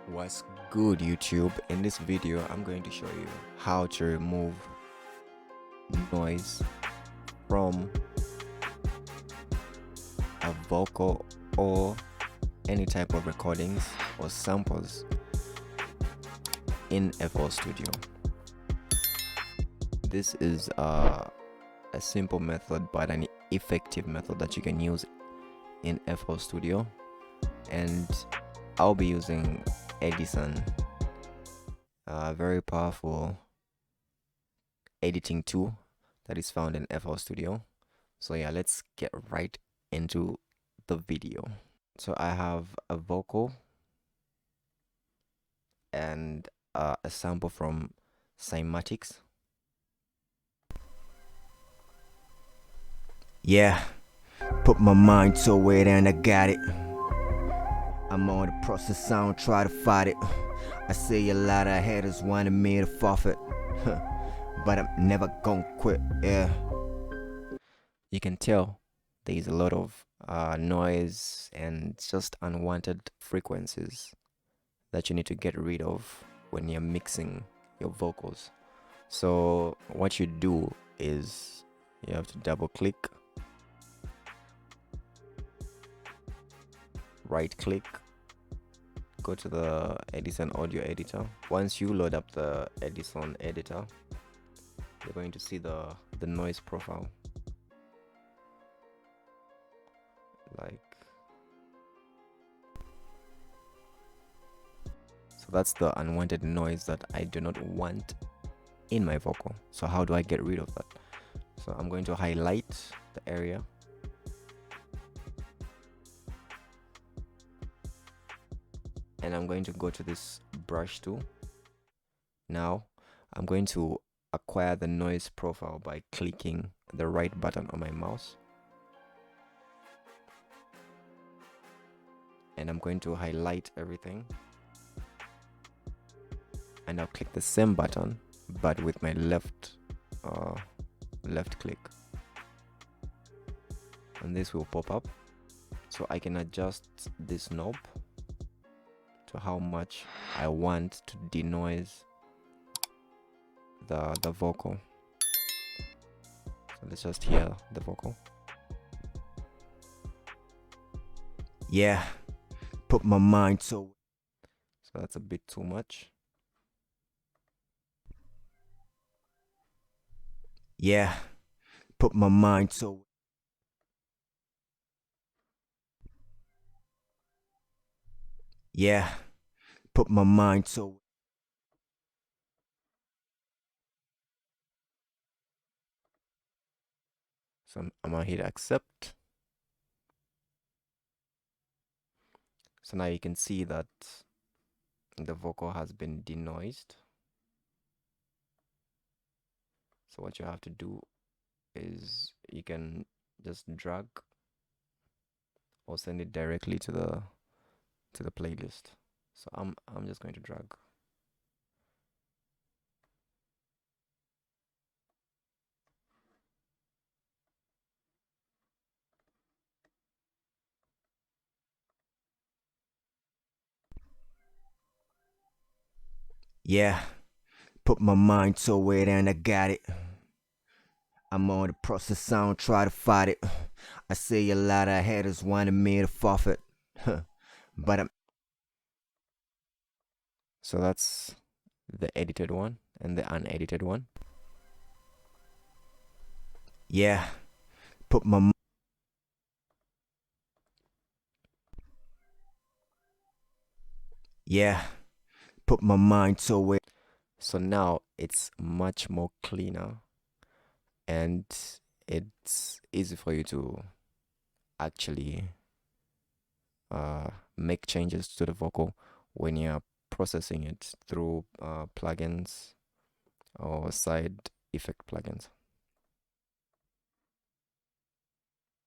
What's good, YouTube? In this video I'm going to show you how to remove noise from a vocal or any type of recordings or samples in FL Studio. This is a simple method but an effective method that you can use in FL Studio, and I'll be using Edison, a very powerful editing tool that is found in FL Studio. So yeah, let's get right into the video. So I have a vocal and a sample from cymatics. Yeah, put my mind to it and I got it. I'm on the process, I don't try to fight it. I see a lot of haters wanting me to forfeit, but I'm never gonna quit, yeah. You can tell there's a lot of noise and just unwanted frequencies that you need to get rid of when you're mixing your vocals. So what you do is you have to double click, right click, go to the Edison audio editor. Once you load up the Edison editor, you're going to see the noise profile, like so. That's the unwanted noise that I do not want in my vocal. So how do I get rid of that? So I'm going to highlight the area, and I'm going to go to this brush tool. Now I'm going to acquire the noise profile by clicking the right button on my mouse, and I'm going to highlight everything, and I'll click the same button but with my left click, and this will pop up. So I can adjust this knob to how much I want to denoise the vocal. So let's just hear the vocal. Yeah, put my mind to. So that's a bit too much. Yeah, put my mind to. Yeah, put my mind to. So I'm gonna hit accept. So now you can see that the vocal has been denoised. So what you have to do is you can just drag or send it directly to the playlist. So I'm just going to drag. Yeah, put my mind to it and I got it. I'm on the process, I don't try to fight it. I see a lot of haters wanting me to forfeit, but I'm. So that's the edited one and the unedited one. Yeah, put my. Yeah, put my mind to it. So now it's much more cleaner, and it's easy for you to actually make changes to the vocal when you're processing it through plugins or side effect plugins.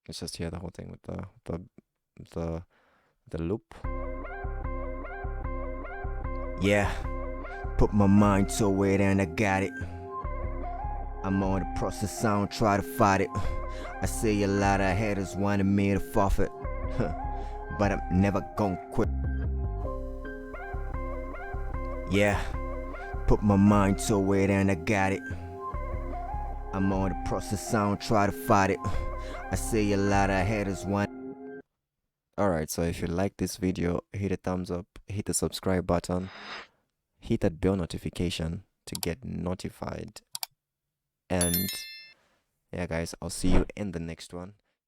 Let's just hear the whole thing with the loop. Yeah, put my mind to it and I got it. I'm on the process, I don't try to fight it. I see a lot of haters wanting me to forfeit, but I'm never gonna quit. Yeah, put my mind to it and I got it. I'm on the process, I don't try to fight it. I see a lot of haters want. Alright, so if you like this video, hit a thumbs up, hit the subscribe button, hit that bell notification to get notified. And yeah, guys, I'll see you in the next one.